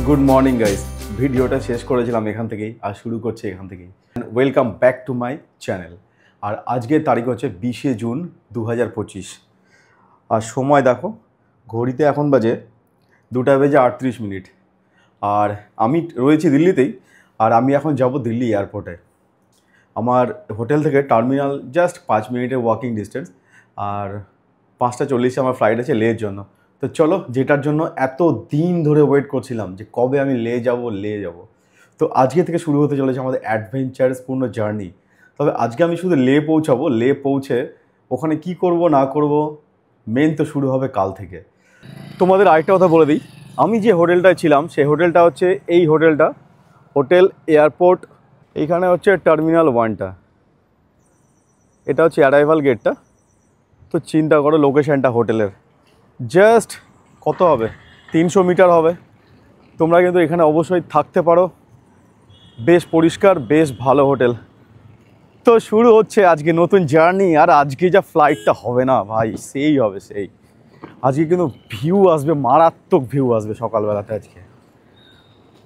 Good morning guys, ভিডিওটা শেষ করেছিলাম এখান থেকেই আর শুরু করছি এখান থেকেই। Welcome back to my channel. আর আজকের তারিখ হচ্ছে 20শে জুন 2025। আর সময় দেখো, ঘড়িতে এখন বাজে 2:38। আর আমি রয়েছি দিল্লিতেই, আর আমি এখন যাব দিল্লি এয়ারপোর্টে। আমার হোটেল থেকে টার্মিনাল জাস্ট 5 মিনিটের ওয়াকিং ডিস্টেন্স। আর 5:40 আমার ফ্লাইট আছে লের জন্য। তো চলো, যেটার জন্য এত দিন ধরে ওয়েট করছিলাম যে কবে আমি লে যাব। তো আজকে থেকে শুরু হতে চলেছে আমাদের অ্যাডভেঞ্চারসপূর্ণ জার্নি। তবে আজকে আমি শুধু লে পৌঁছাবো, লে পৌঁছে ওখানে কি করব না করব মেন তো শুরু হবে কাল থেকে। তোমাদের আরেকটা কথা বলে দিই, আমি যে হোটেলটায় ছিলাম সেই হোটেলটা হচ্ছে এই হোটেলটা, হোটেল এয়ারপোর্ট। এইখানে হচ্ছে টার্মিনাল 1টা, এটা হচ্ছে অ্যারাইভাল গেটটা। তো চিন্তা করো লোকেশানটা হোটেলের, জাস্ট কত হবে, 300 মিটার হবে। তোমরা কিন্তু এখানে অবশ্যই থাকতে পারো, বেশ পরিষ্কার, বেশ ভালো হোটেল। তো শুরু হচ্ছে আজকে নতুন জার্নি। আর আজকে যা ফ্লাইটটা হবে না ভাই, সেই হবে সেই। আজকে কিন্তু ভিউ আসবে, মারাত্মক ভিউ আসবে সকালবেলাতে আজকে।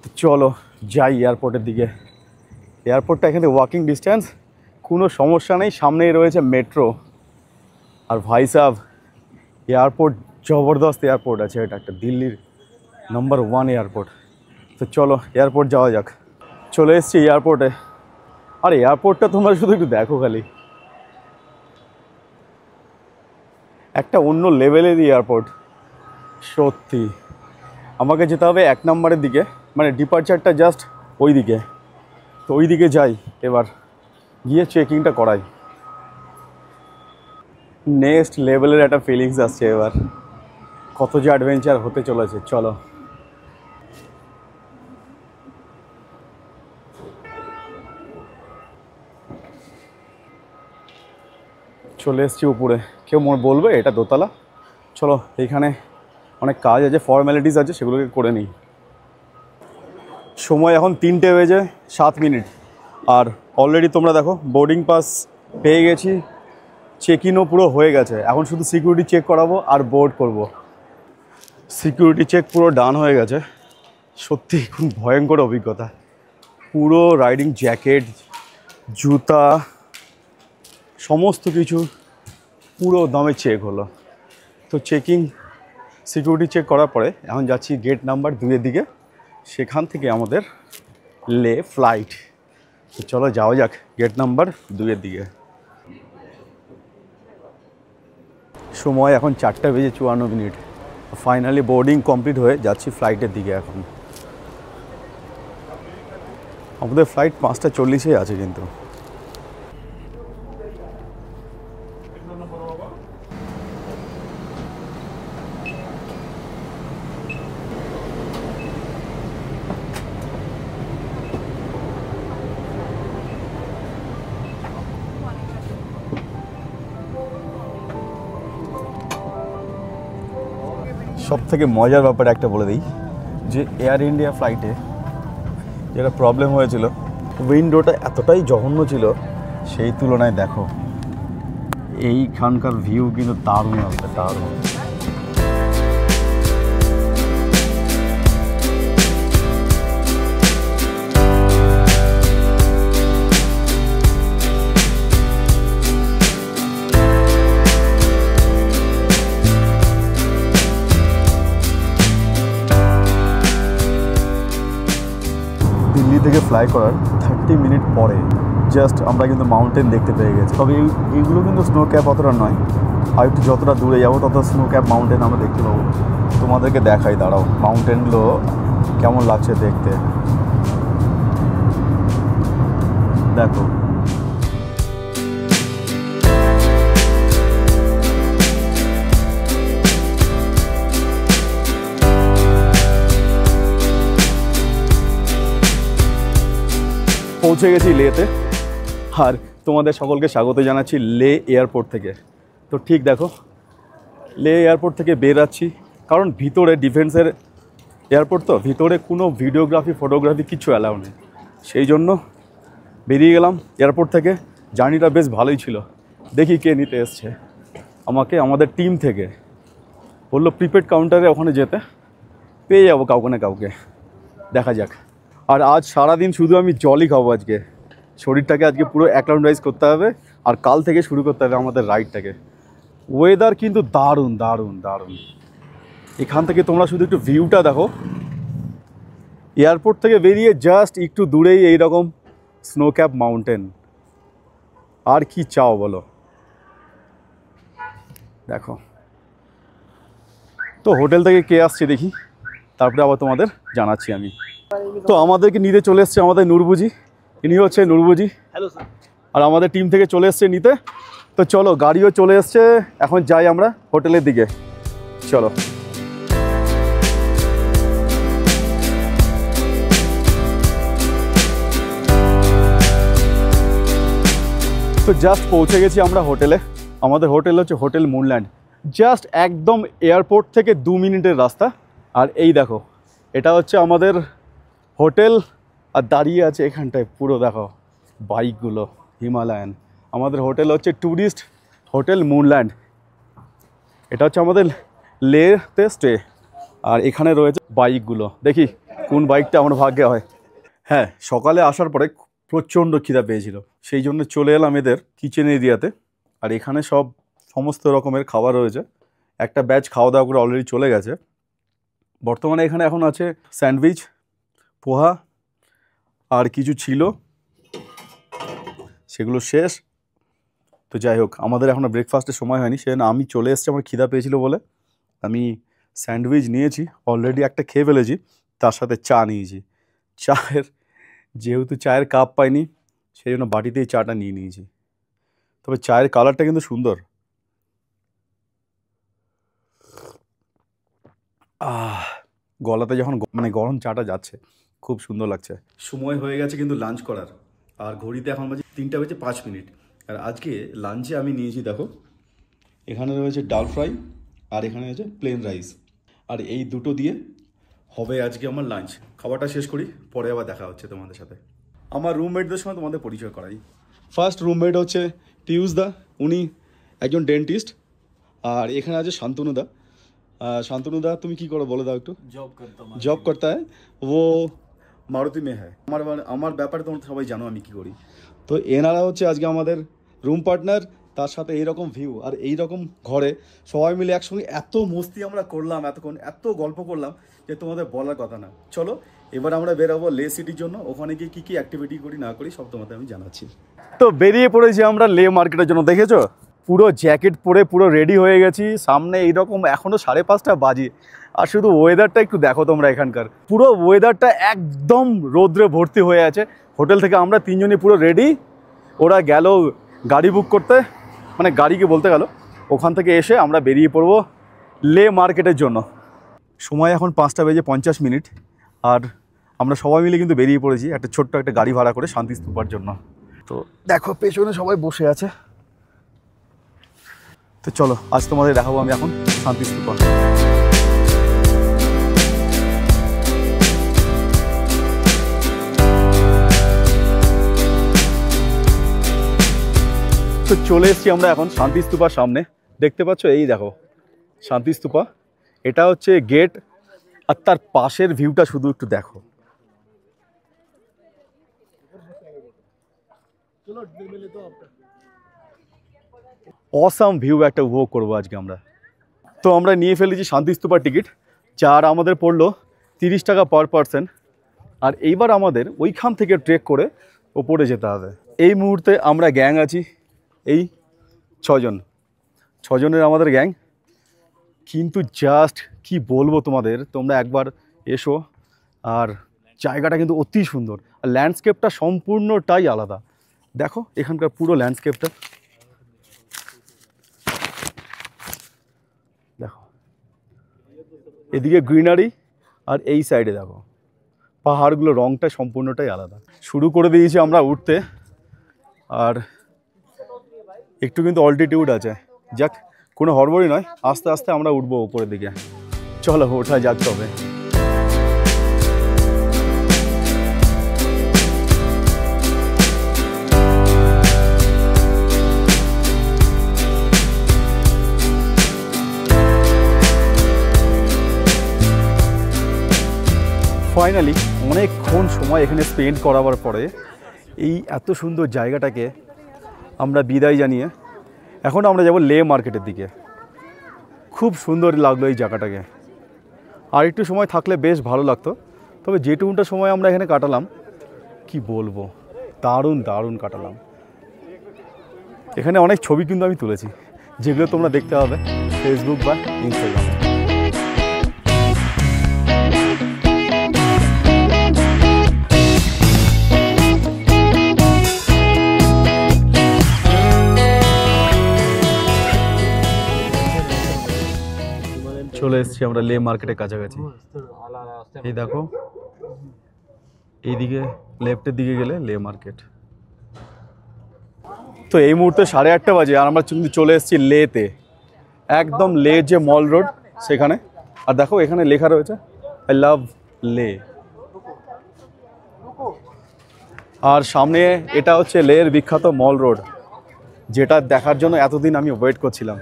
তো চলো যাই এয়ারপোর্টের দিকে। এয়ারপোর্টটা এখানে ওয়াকিং ডিস্টেন্স, কোনো সমস্যা নেই, সামনেই রয়েছে মেট্রো। আর ভাই সাহেব, এয়ারপোর্ট জবরদস্ত এয়ারপোর্ট আছে, এটা একটা দিল্লির নাম্বার 1 এয়ারপোর্ট। তো চলো এয়ারপোর্ট যাওয়া যাক। চলে এসেছি এয়ারপোর্টে। আর এয়ারপোর্টটা তোমরা শুধু একটু দেখো, খালি একটা অন্য লেভেলেরই এয়ারপোর্ট সত্যি। আমাকে যেতে হবে 1 নম্বরের দিকে, মানে ডিপার্চারটা জাস্ট ওই দিকে। তো ওই দিকে যাই, এবার গিয়ে চেকিংটা করাই। নেক্সট লেভেলের একটা ফিলিংস আসছে এবার, কত যে অ্যাডভেঞ্চার হতে চলেছে। চলো চলে এসছি উপরে। কেউ বলবে এটা দোতলা। চলো, এইখানে অনেক কাজ আছে, ফর্ম্যালিটিস আছে, সেগুলোকে করে নিই। সময় এখন 3:07। আর অলরেডি তোমরা দেখো বোর্ডিং পাস পেয়ে গেছি, চেক ইনও পুরো হয়ে গেছে। এখন শুধু সিকিউরিটি চেক করাবো আর বোর্ড করব। সিকিউরিটি চেক পুরো ডান হয়ে গেছে। সত্যি খুব ভয়ঙ্কর অভিজ্ঞতা। পুরো রাইডিং জ্যাকেট, জুতা, সমস্ত কিছু পুরো দমে চেক হলো। তো সিকিউরিটি চেক করার পরে এখন যাচ্ছি গেট নাম্বার 2-এর দিকে। সেখান থেকে আমাদের লে ফ্লাইট। তো চলো যাওয়া যাক গেট নাম্বার 2-এর দিকে। সময় এখন 4:54। ফাইনালি বোর্ডিং কমপ্লিট হয়ে যাচ্ছি ফ্লাইটের দিকে। এখন আমাদের ফ্লাইট 5:40 আছে কিন্তু। সব থেকে মজার ব্যাপার একটা বলে দিই, যে এয়ার ইন্ডিয়া ফ্লাইটে যেটা প্রবলেম হয়েছিল, উইন্ডোটা এতটাই জঘন্য ছিল, সেই তুলনায় দেখো এইখানকার ভিউ কিন্তু দারুণ আসবে, দারুণ। দিল্লি থেকে ফ্লাই করার 30 মিনিট পরে জাস্ট আমরা কিন্তু মাউন্টেন দেখতে পেয়ে গেছি। তবে এইগুলো কিন্তু স্নো ক্যাপ অতটা নয়, আর একটু যতটা দূরে যাবো তত স্নো ক্যাপ মাউন্টেন আমরা দেখতে পাবো। তোমাদেরকে দেখাই, দাঁড়াও, মাউন্টেনগুলো কেমন লাগছে দেখতে। দেখো পৌঁছে গেছি লেতে। আর তোমাদের সকলকে স্বাগত জানাচ্ছি লে এয়ারপোর্ট থেকে। তো ঠিক দেখো, লে এয়ারপোর্ট থেকে বেরাচ্ছি, কারণ ভিতরে ডিফেন্সের এয়ারপোর্ট, তো ভিতরে কোনো ভিডিওগ্রাফি ফটোগ্রাফি কিছু অ্যালাউ নেই। সেই জন্য বেরিয়ে গেলাম এয়ারপোর্ট থেকে। জার্নিটা বেশ ভালোই ছিল। দেখি কে নিতে এসছে আমাকে, আমাদের টিম থেকে বললো প্রিপেড কাউন্টারে ওখানে যেতে, পেয়ে যাবো কাউকে না কাউকে। দেখা যাক। আর আজ সারাদিন শুধু আমি জলই খাবো আজকে, শরীরটাকে আজকে পুরো অ্যাক্লাউন্ডাইজ করতে হবে, আর কাল থেকে শুরু করতে হবে আমাদের রাইডটাকে। ওয়েদার কিন্তু দারুণ দারুণ দারুণ। এখান থেকে তোমরা শুধু একটু ভিউটা দেখো, এয়ারপোর্ট থেকে বেরিয়ে জাস্ট একটু দূরেই এইরকম স্নো ক্যাপ মাউন্টেন। আর কি চাও বলো, দেখো। তো হোটেল থেকে কে আসছে দেখি, তারপরে আবার তোমাদের জানাচ্ছি আমি। তো আমাদেরকে নিতে চলে এসছে আমাদের নূরবুজি, ইনি হচ্ছে নূরবুজি। Hello sir. আর আমাদের টিম থেকে চলে এসছে নিতে। তো চলো, গাড়িও চলে এসছে, এখন যাই আমরা হোটেলের দিকে, চলো। তো জাস্ট পৌঁছে গেছি আমরা হোটেলে। আমাদের হোটেল হচ্ছে হোটেল মুনল্যান্ড, জাস্ট একদম এয়ারপোর্ট থেকে 2 মিনিটের রাস্তা। আর এই দেখো, এটা হচ্ছে আমাদের হোটেল। আর দাঁড়িয়ে আছে এখানটায় পুরো দেখো বাইকগুলো, হিমালয়ান। আমাদের হোটেল হচ্ছে ট্যুরিস্ট হোটেল মুনল্যান্ড। এটা হচ্ছে আমাদের লেতে স্টে। আর এখানে রয়েছে বাইকগুলো, দেখি কোন বাইকটা আমার ভাগ্যে হয়। হ্যাঁ, সকালে আসার পরে প্রচণ্ড খিদা পেয়েছিল, সেই জন্য চলে এলাম এদের কিচেন এরিয়াতে। আর এখানে সমস্ত রকমের খাবার রয়েছে। একটা ব্যাচ খাওয়া দাওয়া করে অলরেডি চলে গেছে। বর্তমানে এখানে এখন আছে স্যান্ডউইচ, পোহা আর কিছু ছিল, সেগুলো শেষ। তো যাই হোক, আমাদের এখনও ব্রেকফাস্টের সময় হয়নি, সেজন্য আমি চলে এসেছি। আমার খিদা পেয়েছিল বলে আমি স্যান্ডউইচ নিয়েছি, অলরেডি একটা খেয়ে ফেলেছি, তার সাথে চা নিয়েছি। যেহেতু চায়ের কাপ পাইনি, সেই জন্য বাটিতেই চাটা নিয়ে নিয়েছি। তবে চায়ের কালারটা কিন্তু সুন্দর। গলাতে যখন গরম চাটা যাচ্ছে, খুব সুন্দর লাগছে। সময় হয়ে গেছে কিন্তু লাঞ্চ করার, আর ঘড়িতে এখন বাজে 3টা বেজে 5 মিনিট। আর আজকে লাঞ্চে আমি নিয়েছি, দেখো এখানে রয়েছে ডাল ফ্রাই, আর এখানে রয়েছে প্লেন রাইস। আর এই দুটো দিয়ে হবে আজকে আমার লাঞ্চ। খাবারটা শেষ করি, পরে আবার দেখা হচ্ছে তোমাদের সাথে। আমার রুমমেটদের সঙ্গে তোমাদের পরিচয় করাই। ফার্স্ট রুমমেট হচ্ছে পিয়ুষ দা, উনি একজন ডেন্টিস্ট। আর এখানে আছে শান্তনু দা। শান্তনু দা, তুমি কি করো বলে দাও একটু। জব করতে হয়, ও মারুতি মে হ্যাঁ। আমার ব্যাপারে তোমরা সবাই জানো আমি কি করি। তো এনারা হচ্ছে আজকে আমাদের রুম পার্টনার, তার সাথে এইরকম ভিউ আর এইরকম ঘরে সবাই মিলে একসঙ্গে এত মস্তি আমরা করলাম, এতক্ষণ এত গল্প করলাম যে তোমাদের বলার কথা না। চলো এবার আমরা বেরোবো লে সিটির জন্য। ওখানে গিয়ে কী কী অ্যাক্টিভিটি করি না করি সব তোমাদের আমি জানাচ্ছি। তো বেরিয়ে পড়েছি আমরা লে মার্কেটের জন্য। দেখেছো, পুরো জ্যাকেট পরে পুরো রেডি হয়ে গেছি। সামনে এইরকম এখনও 5:30 বাজে, আর শুধু ওয়েদারটা একটু দেখো তোমরা। এখানকার পুরো ওয়েদারটা একদম রৌদ্রে ভর্তি হয়ে আছে। হোটেল থেকে আমরা 3 জনই পুরো রেডি। ওরা গেল গাড়ি বুক করতে, মানে গাড়িকে বলতে গেল। ওখান থেকে এসে আমরা বেরিয়ে পড়বো লে মার্কেটের জন্য। সময় এখন 5:50 আর আমরা সবাই মিলে কিন্তু বেরিয়ে পড়েছি একটা ছোট্ট একটা গাড়ি ভাড়া করে শান্তি স্তূপার জন্য। তো দেখো পেছনে সবাই বসে আছে। তো চলো আজ তোমাদের দেখাবো আমি এখন শান্তি স্তূপা। তো চলে এসেছি আমরা এখন শান্তি স্তূপার সামনে। দেখতে পাচ্ছ, এই দেখো শান্তি স্তূপা। এটা হচ্ছে গেট, আর তার পাশের ভিউটা শুধু একটু দেখো। অসাম ভিউ একটা উপভোগ করবো আজকে আমরা। তো আমরা নিয়ে ফেলেছি শান্তি স্তূপার টিকিট, যার আমাদের পড়লো 30 টাকা পার পারসন। আর এইবার আমাদের ওইখান থেকে ট্রেক করে ওপরে যেতে হবে। এই মুহূর্তে আমরা গ্যাং আছি, এই 6 জনের আমাদের গ্যাং। কিন্তু জাস্ট কি বলবো তোমাদের, তোমরা একবার এসো। আর জায়গাটা কিন্তু অতি সুন্দর, আর ল্যান্ডস্কেপটা সম্পূর্ণটাই আলাদা। দেখো এখানকার পুরো ল্যান্ডস্কেপটা দেখো, এদিকে গ্রিনারি, আর এই সাইডে দেখো পাহাড়গুলো, রংটা সম্পূর্ণটাই আলাদা। শুরু করে দিয়েছি আমরা উঠতে, আর একটু কিন্তু অল্টিটিউড আছে। যাক, কোনো হড়বড়ি নয়, আস্তে আস্তে আমরা উঠবো উপরের দিকে। চলো ওঠা যাক তবে। ফাইনালি অনেকক্ষণ সময় এখানে স্পেন্ড করাবার পরে এই এত সুন্দর জায়গাটাকে আমরা বিদায় জানিয়ে এখন আমরা যাব লে মার্কেটের দিকে। খুব সুন্দর লাগলো এই জায়গাটাকে, আর একটু সময় থাকলে বেশ ভালো লাগতো। তবে যেটুকুটা সময় আমরা এখানে কাটালাম কি বলবো, দারুণ দারুণ কাটালাম। এখানে অনেক ছবি কিন্তু আমি তুলেছি, যেগুলো তোমরা দেখতে পাবে ফেসবুক বা ইনস্টাগ্রামে। চলে এসেছি আমরা লে মার্কেটের কাছাকাছি। এই দেখো, এইদিকে লেফটের দিকে গেলে লে মার্কেট। তো এই মুহূর্তে 8:30 বাজে, আর আমরা কিন্তু চলে এসেছি লেতে, একদম লে যে মল রোড সেখানে। আর দেখো এখানে লেখা রয়েছে আই লাভ লে। আর সামনে এটা হচ্ছে লের বিখ্যাত মল রোড, যেটা দেখার জন্য এতদিন আমি ওয়েট করছিলাম।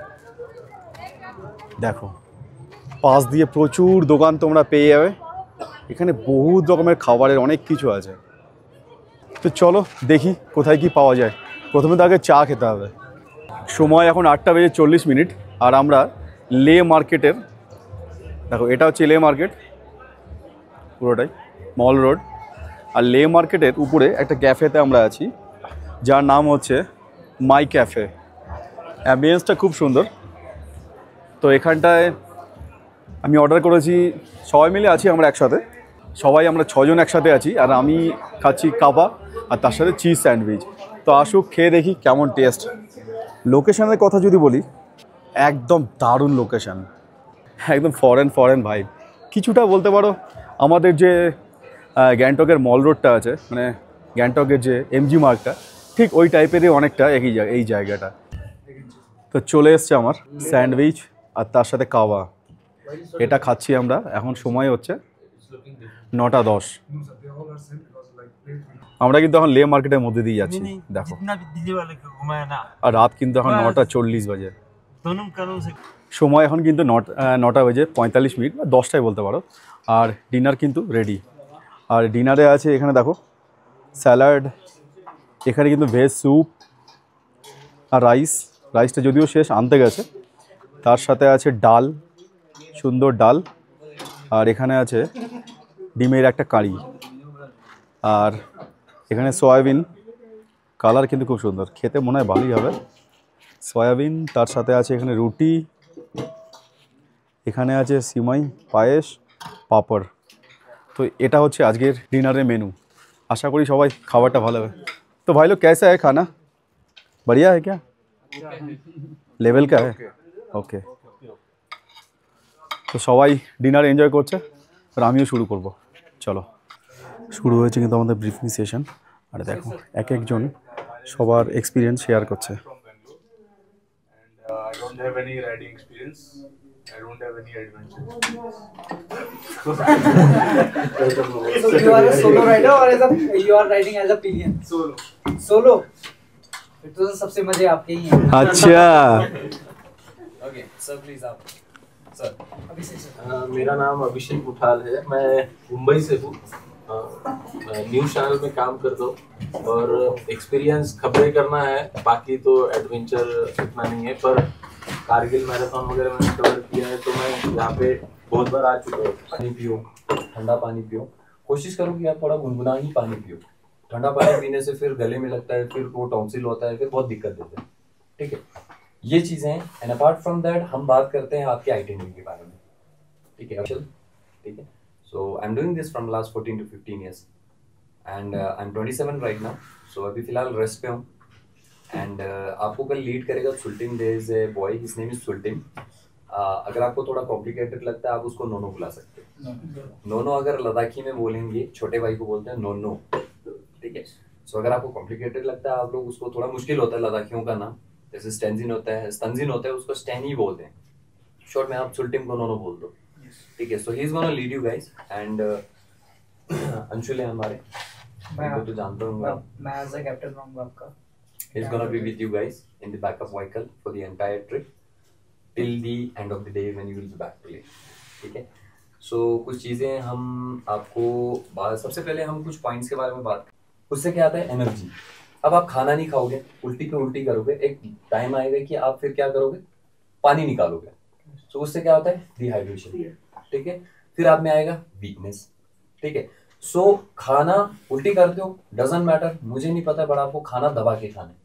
দেখো পাশ দিয়ে প্রচুর দোকান তোমরা পেয়ে যাবে, এখানে বহু রকমের খাবারের অনেক কিছু আছে। তো চলো দেখি কোথায় কি পাওয়া যায়। প্রথমে তো আগে চা খেতে হবে। সময় এখন 8:40, আর আমরা লে মার্কেটের, দেখো এটা হচ্ছে লে মার্কেট পুরোটাই মল রোড। আর লে মার্কেটের উপরে একটা ক্যাফেতে আমরা আছি, যার নাম হচ্ছে মাই ক্যাফে। অ্যাম্বিয়েন্সটা খুব সুন্দর। তো এখানটায় আমি অর্ডার করেছি, সবাই মিলে আছি আমরা একসাথে, সবাই আমরা 6 জন একসাথে আছি। আর আমি খাচ্ছি কাবা আর তার সাথে চিজ স্যান্ডউইচ। তো আসুক, খেয়ে দেখি কেমন টেস্ট। লোকেশনের কথা যদি বলি, একদম দারুণ লোকেশান, একদম ফরেন ভাইব। কিছুটা বলতে পারো আমাদের যে গ্যাংটকের মল রোডটা আছে, মানে গ্যাংটকের যে এমজি মার্গটা, ঠিক ওই টাইপেরই অনেকটা এই জায়গাটা। তো চলে এসছে আমার স্যান্ডউইচ আর তার সাথে কাবা, এটা খাচ্ছি আমরা। এখন সময় হচ্ছে 9:10। আমরা কিন্তু এখন লে মার্কেটের মধ্যে দিয়ে যাচ্ছি, দেখো। আর রাত কিন্তু এখন 9:40 বাজে। সময় এখন কিন্তু 9:45 বা 10টায় বলতে পারো। আর ডিনার কিন্তু রেডি। আর ডিনারে আছে এখানে দেখো স্যালাড, এখানে কিন্তু ভেজ স্যুপ আর রাইসটা যদিও শেষ, আনতে গেছে। তার সাথে আছে ডাল, সুন্দর ডাল। আর এখানে আছে ডিমের একটা কারি। আর এখানে সয়াবিন, কালার কিন্তু খুব সুন্দর, খেতে মনে হয় ভালোই হবে। সয়াবিন, তার সাথে আছে এখানে রুটি, এখানে আছে সিমাই, পায়েস, পাপড়। তো এটা হচ্ছে আজকের ডিনারের মেনু। আশা করি সবাই খাবারটা ভালো হবে। তো ভাই লোক कैसा है खाना? बढ़िया है क्या? लेवल का है? ओके। তো সবাই ডিনার এনজয় করছে, আর আমিও শুরু করব। চলো, শুরু হয়েছে কিন্তু আমাদের ব্রিফিং সেশন। আর দেখো এক একজন সবার এক্সপিরিয়েন্স শেয়ার করছে। I don't have any riding experience. I don't have any adventure. So you are a solo rider or you are riding as a pillion? Solo. फिर तो सबसे मजे आपके ही हैं। अच्छा, ओके सर प्लीज आप सर। अभिषेक sir. मेरा नाम अभिषेक उठाल है, मैं मुंबई से हूँ। न्यूज चैनल में काम करता हूँ और एक्सपीरियंस खबरें करना है, बाकी तो एडवेंचर इतना नहीं है। पर कारगिल मैराथन वगैरह मैंने कवर किया है, तो मैं यहाँ पे बहुत बार आ चुका हूँ। पानी पियो, ठंडा पानी पियो, कोशिश करो कि आप थोड़ा गुनगुना ही पानी पियो। ठंडा पानी पीने से फिर गले में लगता है, फिर वो टॉन्सिल होता है, फिर बहुत दिक्कत देता है। ठीक है, ये चीजें हैं। एंड अपार्ट फ्रॉम दैट हम बात करते हैं आपके आइटिनरी के बारे में। ठीक है, ठीक है। So I am doing this from last 14 to 15 years and I am 27 right now. So अभी फिलहाल रेस्ट पे हूँ। एंड आपको कल लीड करेगा सुल्टिन। There is a boy, his name is सुल्टिन। अगर आपको थोड़ा कॉम्प्लिकेटेड लगता है आप उसको नोनो बुला सकते हैं। नोनो अगर लद्दाखी में बोलेंगे, छोटे भाई को बोलते हैं नोनो। ठीक है। सो अगर आपको कॉम्प्लिकेटेड लगता है, आप लोग उसको थोड़ा मुश्किल होता है लद्दाखियों का नाम, जैसे स्टेंजिन होता है, स्तंजिन होता है, उसको स्टैन ही बोलते हैं। शॉर्ट में आप सुल्टिन को नोनो बोल दो। ठीक है। So he is gonna lead you guys. And Anshul है हमारे, मैं तो जानता हूँ मैं एज अ कैप्टन रहूंगा आपका। He's gonna be with you guys in the backup vehicle for the entire trip till the end of the day when you will be back to Leh. ठीक है। कुछ चीज़ें हम आपको सबसे पहले हम कुछ पॉइंट्स के बारे में बात करें। उससे क्या आता है, एनर्जी। अब आप खाना नहीं खाओगे, उल्टी पे उल्टी करोगे, एक टाइम आएगा कि आप फिर क्या करोगे, पानी निकालोगे। तो उससे क्या होता है, डिहाइड्रेशन। ठीक है, फिर आप में आएगा वीकनेस। ठीक है, खाना उल्टी करते हो, डजंट मैटर, मुझे नहीं पता, बट आपको खाना दबा के खाना है।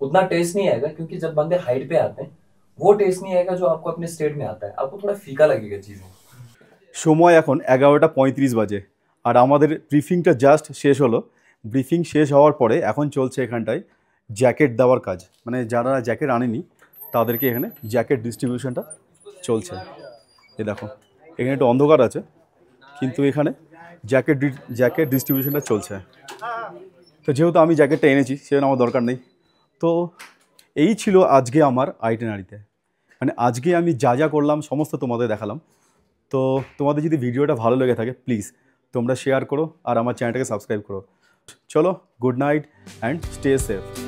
उतना टेस्ट नहीं आएगा, क्योंकि जब बंदे हाइट पे आते हैं वो टेस्ट नहीं आएगा जो आपको अपने स्टेट में आता है, आपको थोड़ा फीका लगेगा चीज़ें। সময় এখন 11টা 35 বাজে আর আমাদের ব্রিফিংটা জাস্ট শেষ হলো। ব্রিফিং শেষ হওয়ার পরে এখন চলছে এখানটায় জ্যাকেট দেওয়ার কাজ, মানে যারা জ্যাকেট আনেনি তাদেরকে এখানে জ্যাকেট ডিস্ট্রিবিউশনটা চলছে। এই দেখো এখানে একটু অন্ধকার আছে, কিন্তু এখানে জ্যাকেট ডিস্ট্রিবিউশনটা চলছে। তো যেহেতু আমি জ্যাকেটটা এনেছি সেজন্য আমার দরকার নেই। তো এই ছিল আজকে আমার আইটেনারিতে, মানে আজকে আমি যা যা করলাম সমস্ত তোমাদের দেখালাম। তো তোমাদের যদি ভিডিওটা ভালো লেগে থাকে প্লিজ তোমরা শেয়ার করো আর আমার চ্যানেলটাকে সাবস্ক্রাইব করো। চলো, good night and stay safe.